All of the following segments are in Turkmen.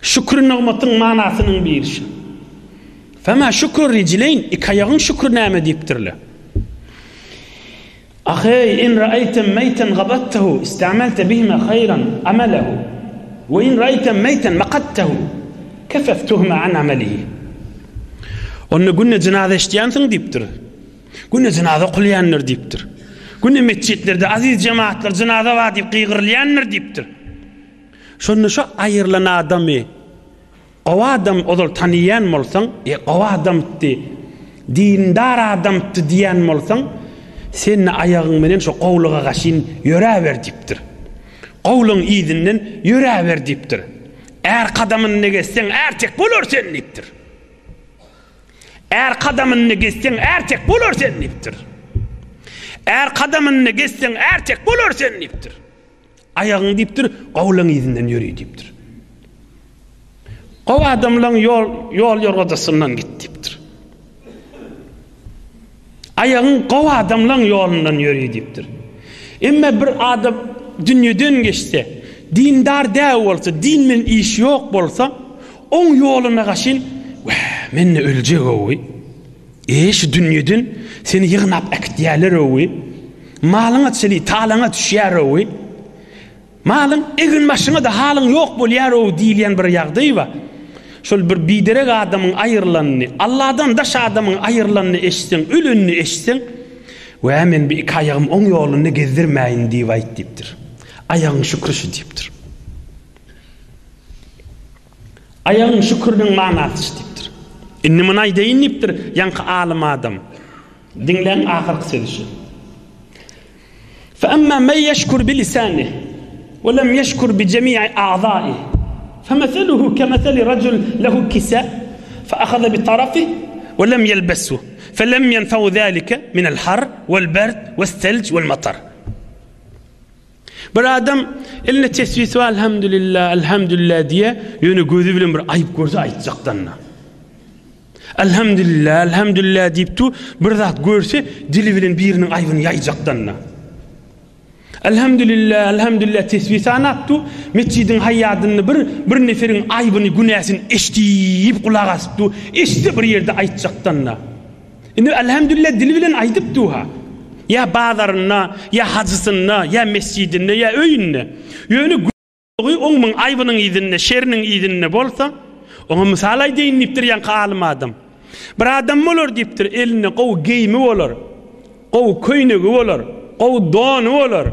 Şükür nimetin manasynyň birişi. Fema şükür ricleyn, iki ayağın şükür näme diýipdirler. Ahay in ra'aytum maytan ghabattahu istamalta bihima khayran amalahu ve in ra'aytum maytan maqattahu kafaftuhuma an amalihi. Onu günne cenaze işleýänsiň diýipdir. Günne cenaze kılýanlar diýipdir. Günne mescitlerde aziz cemaatlar cenaze var diýip gıýgyrylýanlar diýipdir. Şonu şu aýyrlan adamy o adam odol tanıyan bolsaň, o adamdy dindar adamdy diýen bolsaň, sen ayagyň menen şu gowluga gaşyn ýöräber diýipdir. Gowluň izinden ýöräber diýipdir. Är kadamyny geçseň ertek bolar sen diýipdir. Er kadamını geçsen ertek bulur sen niptir. Er kadamını geçsen ertek bulur sen niptir. Ayağın diptir, qawlan izinden yürüy diptir. Qaw adamlan yol yorgadasından git diptir. Ayağın qaw adamlan yolundan yürüy diptir. Emme bir adam dünýeden geçse, dindar däw bolsa, din men iş yok bolsa, on yoluna gaşyn men öljek owy. Şu dünýeden seni ýygnap akdiýärler owy. Malyňa çeli talaňa düşýär owy. Malyň egin başyňa da halyň ýok bolýar owy diýilýän bir ýagdaý bar. Şol bir biderek adamyň aýrylanyny, Allahdan daş adamyň aýrylanyny eşitsen, ölünni eşitsen, we men bir iki ayağım on ýoluny gezdirmäýin diýip aýtdypdyr. Ayagyň şükrüşi diýipdir. Ayagyň şükrüniň manasy diýipdir. Inni munay deyinipdir yankı alim adam. Dinlen ahirki sözü. Fe amma men yeşkur bi lisanihi ve lem yeşkur bi cemii a'zaihi femeseluhu kemeseli racul lehu kisa fe ahaza bi tarafihi ve lem yelbesu felem yenfe'u zalika min el-har vel-berd ve's-selc vel-matar. Bir adam eline tesbih ve elhamdülillah elhamdülillah diye yönü gözü bilen bir ayıp görse aytjakdanna. Elhamdülillah, elhamdülillah diýipdi, bir zat görse dili bilen biriniň aýbyny ýaýjakdanna. Elhamdülillah, elhamdülillah tesbih sanatdy, mescidin haýadyny bir neferiň aýbyny, günäsini eşdiýip kulak asypdy, eşdi bir ýerde aýtjakdanna. Indi elhamdülillah dili bilen aýdypdy ha. Ya bazaryna, ya hacısyna, ya mescidine, ya öýünne. Ýöne oňmyň aýbynyň ýerine, şeriniň ýerine bolsa, ona misal aýdýanipdir ýa-da alim adam. Bir adam bolar diýipdir, eline gowy geymi bolar. Gowy köýnegi bolar, gowy dony bolar.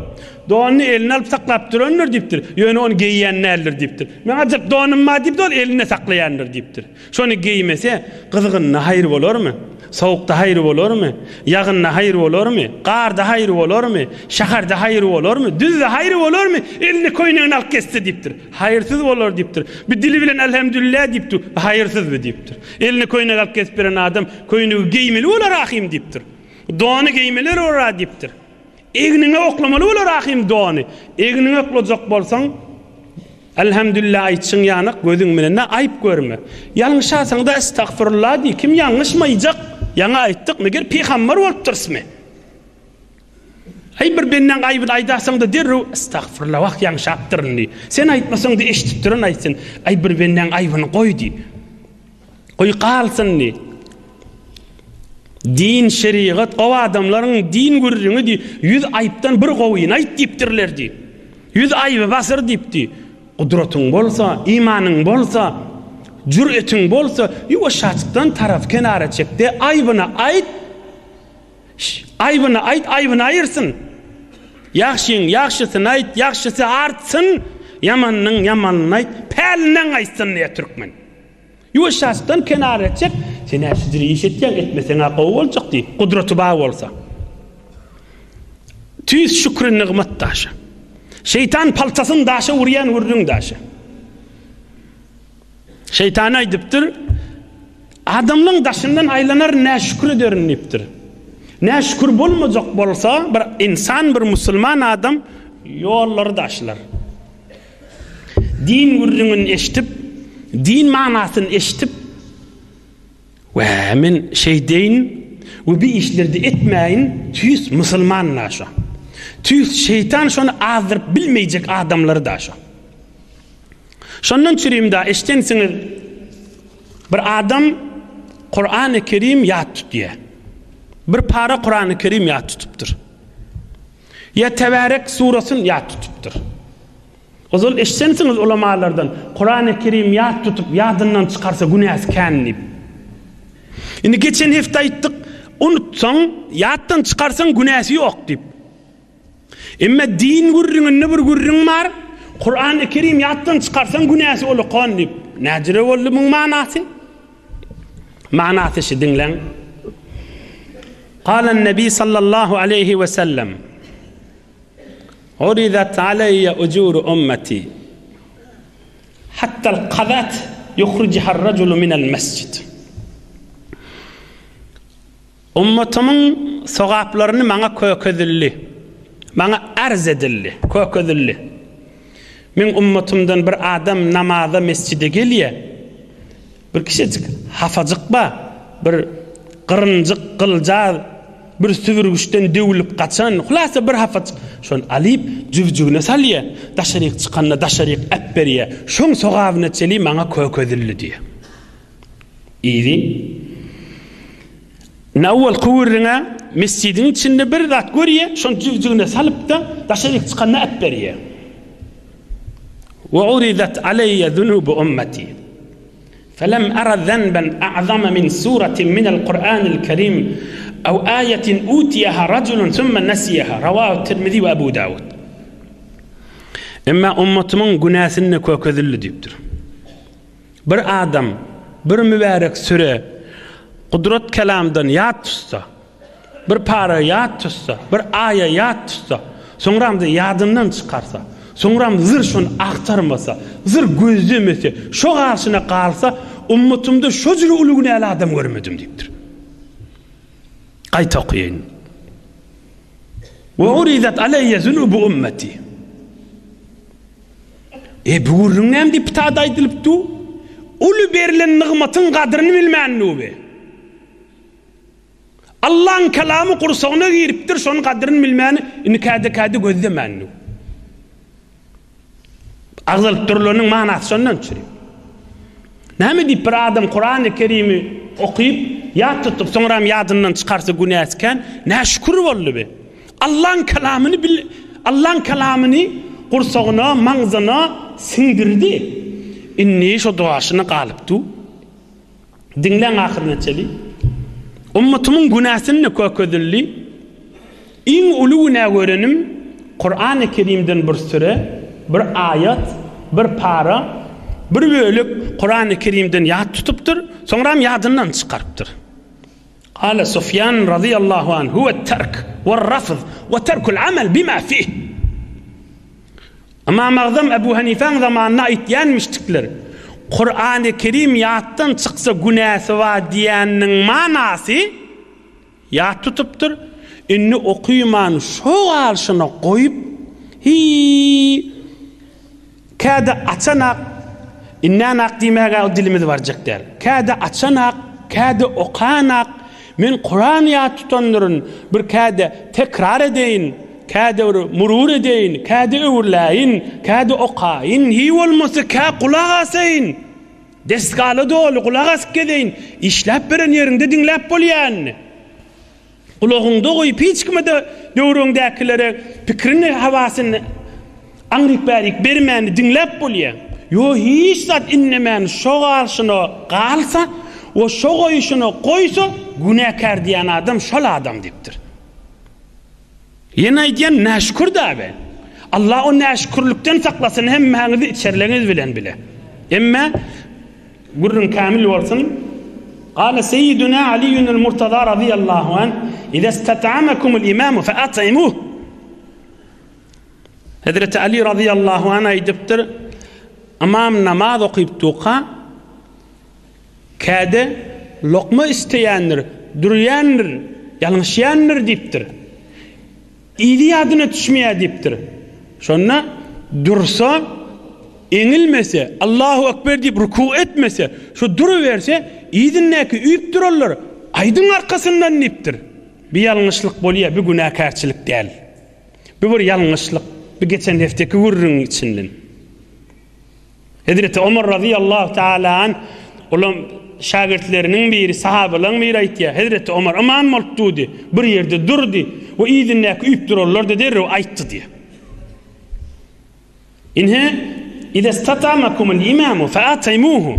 Dony eline alyp saklap duranlar diýipdir. Ýöne onu geýýän näler diýipdir. Men ajap donum ma diýip ol eline saklaýanlar diýipdir. Şonu geýmese gyzygyna haýır bolarmy? Soğukda hayır olur mu? Yağınla hayır olur mu? Qarda hayır olur mu? Şaharda hayır olur mu? Düzde hayır olur mu? Elini koynağını alıp kesti deyiptir. Hayırsız olur deyiptir. Bir dili bilen elhamdülillah deyiptir. Hayırsız mı deyiptir. Elini koynağını alıp kesip bilen adam koynağı giymeli olur ahim deyiptir. Doğanı giymeler olur deyiptir. Egnine oklamalı olur ahim doğanı. Egnine oklacak bolsan elhamdülillah aytçın yanık gözün menene ayıp görme. Yanlış alsan da estağfurullah diye kim yanlışmayacak? Yana ayttık meger peygamber olup dursmy? Ay bir benden ayıbını aydasan da derru estağfurullah vak yanlış aptırın diye. Sen aytmasan da eşitip duran aytsın. Ay bir benden ayıbını koy diye. Koy kalsın diye. Din, şeriat, o adamların din görürünü diye 100 ayıptan bir koyun ayt deyiptirler diye. 100 ayıbı basır deyip diye. Kudretun bolsa, imanın bolsa, cüretin bolsa, yuvaşaçıktan taraf kenara çekti, ayıbına ayt, ayıbına ayırsın. Yaxşın, yaxşısını ayt, yaxşısı artsın, yamanın yamanını ayt, pelinden aytsın diye Türkmen. Yuvaşaçıktan kenara çek, sen eşitiri işetken etmesen akağı olacak diye, kudreti bağı olsa. Tüys şükrün nıgmat taşı. Şeytan paltasın daşa uryan vurdun daşa. Şeytan aydıptır. Adamlığın daşından aylanar ne şükür ederiniptir. Ne şükür bolmayacak bolsa bir insan, bir musulman adam yolları daşlar. Din vurdunun eşitip, din manasını eşitip ve men şey deyin ve bir işlerde etmeyin tüys musulmanlaşa. Tüys şeytan şonu azırıp bilmeyecek adamları da şu. Şondan çürüyümde eştensiniz bir adam Kur'an-ı Kerim yad tutuyor. Bir para Kur'an-ı Kerim yad tutuptur. Ya Tebarek surasını yad tutuptur. O zaman eştensiniz ulamalardan Kur'an-ı Kerim yad tutup yadından çıkarsa günahs känni. Şimdi geçen hafta ayttık, unutsan yaddan çıkarsan günahs yok dip. Emma din gurrüngünde bir gurrüng var. Kur'an-ı Kerim yaddan çıkarsan günahs olu kon dip. Näjire boldy bu manasy? Manasy şu dinlen. قال النبي صلى الله عليه وسلم عرضت علي أجور أمتي حتى القذات يخرجها الرجل من المسجد. Ummatumun sogaplarını bana köködülli, bana arz edilli, köködülli. Men ummatumdan bir adam namaza mescide geliye, bir kişicik hafacık ba, bir qırıncık kılca, bir süvürgüşten dövülüp kaçan, hulasa bir hafacık, şon alıp cüvcüğüne saliye, daşarik çıkanına daşarik epperiye, şon sogabına çeli bana köködülli diye. İyi. Nawal kuvuruna mescidin içinde bir zat görüye, şon cüvcüğüne salıp da daşarik çıkanına epperiye. وعرضت علي ذنوب أمتي فلم أرى ذنبا أعظم من سورة من القرآن الكريم أو آية أوتيها رجل ثم نسيها رواه الترمذي وأبو داود. إما أمتمن günäsini köködülli diýipdir. Bir adam bir mübarek süre Kudret kelamdan yad tutsa, bir para yad tutsa, bir aya yad tutsa, soňra yadından çıkarsa, soňra zır şonu aktarmasa, zır gözlemese, şo garşyna qalsa, ummatumda şo jüri ulugune adam görmedim diýipdir. Gaýta okuyun. Ve uridat alayya zunubu ummati. Bu gurrunam diýip tada aýdylypdy. Ulu berilen nygmatyň gadryny bilmänni be. Allah'ın kelamı kursağına giriptir, şonun kadrini bilmeni, ini kade gözlemänni. Agzalyp durulanyň manasy şondan çyryp. Näme diýip bir adam Kur'an-ı Kerim'i okuyup, yad tutup, soňra yadından çıkarsa günäsken, näşükür boldy be. Allah'ın kelamını kursağına, maňzyna siňdirdi. Inni şo duaşyny galypdy. Dinlen ahyrına çeli. Ummatumun günahsyny köködülli. Iň ulu günah görenim Kur'an-ı Kerimden bir süre, bir ayet, bir para, bir bölük Kur'an-ı Kerimden yad tutupdyr, soňra yadından çıkarıpdyr. Qala Sufyan radıyallahu anh huwa at-tark wal-rafd wa tarkul amal bima fih. Ama mağdam Ebu Hanife'n zamanına aýtýanmışdyklar. Kur'an-ı Kerim yaddan çıksa günahsy var diýänniň manasy yad tutupdyr. Inni okuyman şo garşyna goýup kada açanak innanak diýmäge dilimiz barjak der. Kada açanak, kada okanak men Kur'an yad tutandyryn bir kada tekrar edeýin. Kâde murur edeyin, kâde öwürläyin, kâde okayin, hi bolmasa kä kulak asayin. Destgaly dolu kulak asyp gedeyin. İşläp beren ýerinde dinläp bolýan. Kulagynda goýup hiç kime de döwrüňdäkilere pikirini, hawasyny aňryk bärik bermäni dinläp bolýan. Yo hiç zat innemän şo garşyna galsa, o şo goýuşyna goýsa günäkär diýen adam şol adam diýipdir. Yine diyen näşkür da be. Allah o näşkürlükden saklasın, hem mäňizi içerleňiz bilen bile. Emma gurrun kamil bolsun. Qala seyyiduna Ali'un el-Murtada radiyallahu anh, "İza istat'amakumul imam fa'at'imuh." Hazreti Ali radiyallahu anh aýdypdyr, imam namaz okyp tuqa kade lokma isteýändir, durýandir, ýalňyşýandir diýipdir. İyi adına düşmeye diptir. Şonna dursa, eğilmese, Allahu Ekber deyip ruku etmese, şu duru verse, iyidinneki üyüp dururlar. Aydın arkasından niptir. Bir yanlışlık bolýar, bir günahkarçılık değil. Bir yanlışlık, bir geçen hefteki vurrun içinden. Hazreti Ömer radıyallahu taala an ulam şagirdlerinin biri, sahabaların biri aytdı. Hazreti Ömer aman boltdu di. Bir yerde durdu ve idinne üyüp dururlar dedi, aytdı diye. İnhe İza statamakumul imamu fa'ataymuhu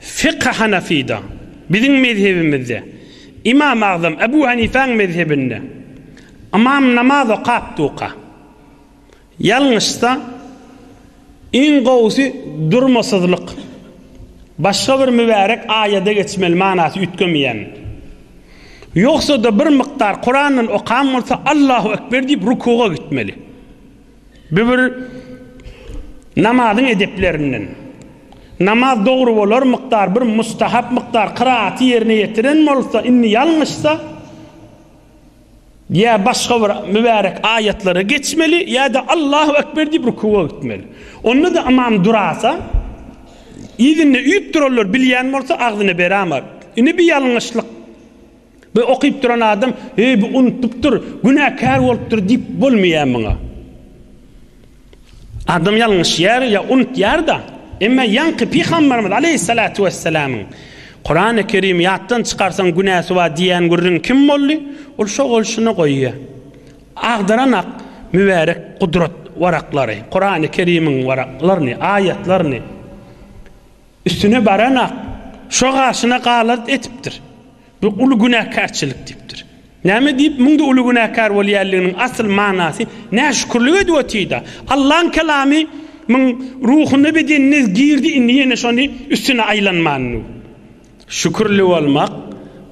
fiqh Hanafida bizim mezhebimizde İmam Azam Ebu Hanife'nin mezhebinde imam namazı qaptuqa yalnızsa in qawsi durmasızlık başka bir mübarek ayete geçmeli manası ütkemeyen yoksa da bir miktar Kur'an'ın oqanmasa Allahu Ekber deyip rukuğa gitmeli. Bir namazın edeplerinden namaz doğru olur miktar bir mustahap miktar kıraati yerine getiren olsa inni yanlışsa ya başka bir mübarek ayetleri geçmeli ya da Allahu Ekber deyip rukuğa gitmeli. Onu da imam durasa idinle üyüp dururlar bilyen olsa ağzına beramar. İni bir yanlışlık. Bu okuyup duran adam bu unutup dur günahkar olup dur deyip bolmayan bana. Adam yanlış yer ya unut yer da ama yankı Peygamberimiz aleyhissalatu vesselam'ın Kur'an-ı Kerim yattan çıkarsan günahı var diyen görün kim bollu? Ol şunu koyuyor. Ağdıranak mübarek kudret varakları, Kur'an-ı Kerim'in varaklarını, ayetlerini üstüne baranak şu karşına qalat etiptir. Bu ulu günahkarçılık deyiptir. Näme deyip munda ulu günahkar bolýanlygynyň asl manasy ne şükürlük edýär. Allah'ın kelamy min ruhuny bedenine girdi inni ýene şonu üstüne aylanmany. Şükürlü bolmak,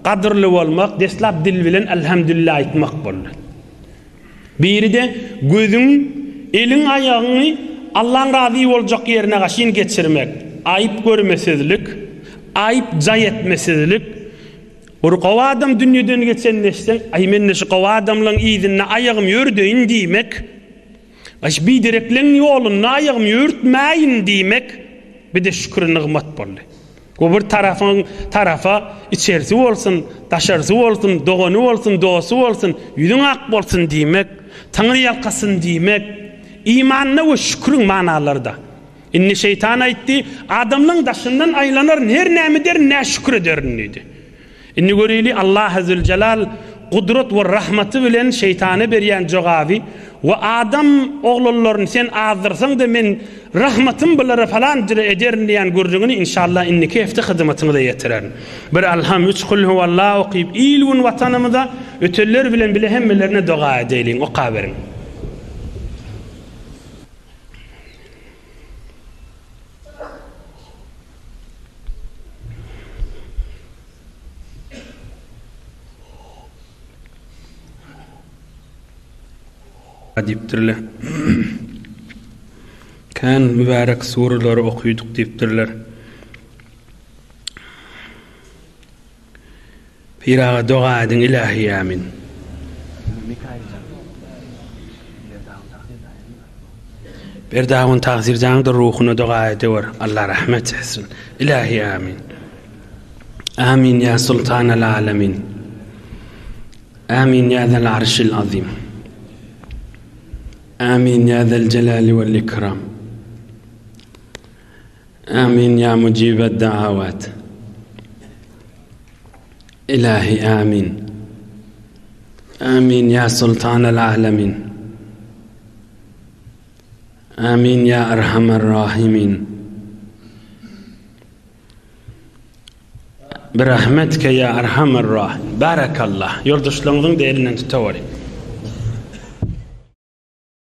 kadırlı bolmak, deslap dil bilen elhamdülillah aytmak bolýar. Biri de gözüň, elin ayagyny Allah'ın razy boljak ýerine gaşyn geçirmek. Ayıp görmesizlik, ayıp zay etmesizlik. Or qawa adam dünýeden geçenleşsen, ay men şu qawa adamlaryň ýygyna ayagym ýördeýin diýmek, baş bidirekleň ýoluny ayagym ýörtmäýin diýmek, bir de şükür nigmat boldy. O bir tarafa içerisi bolsun, daşarysy bolsun, dogany bolsun, dostu bolsun, ýüzüň ak bolsun diýmek, Taňry ýalkasyn diýmek, imanna we şükrüň manalarında. Inni şeytan aýtdy, adamlaryň daşyndan aýlanar her näme der, nä şükür ederin dedi. Inni göreli Allah Azze Celal kudret ve rahmeti bilen şeytana berýän jogaby we adam oğlullaryny sen azdyrsaň da men rahmetim bilen falan ederin diýen görjüňi inşallah inni kefte hyzmatyňyza ýetiren. Bir alham üç kul huvallahu okyp ilwin watanymyza öteller bilen bile hemmelerine dua edeýin o kaberin. Diptirler. Kan mübarek surelary okuydyk diptirler. Piraga dua edin ilahi amin. Bir dağın taqdirjandy ruhuny dua ediyor. Allah rahmet etsin. İlahi amin. Amin ya sultanal alamin. Amin ya zal arşil azim. آمين يا ذا الجلال والإكرام آمين يا مجيب الدعوات إلهي آمين آمين يا سلطان العالمين آمين يا أرحم الراحمين برحمتك يا أرحم الراحمين بارك الله يرضى شلونغن ديلنا تتوري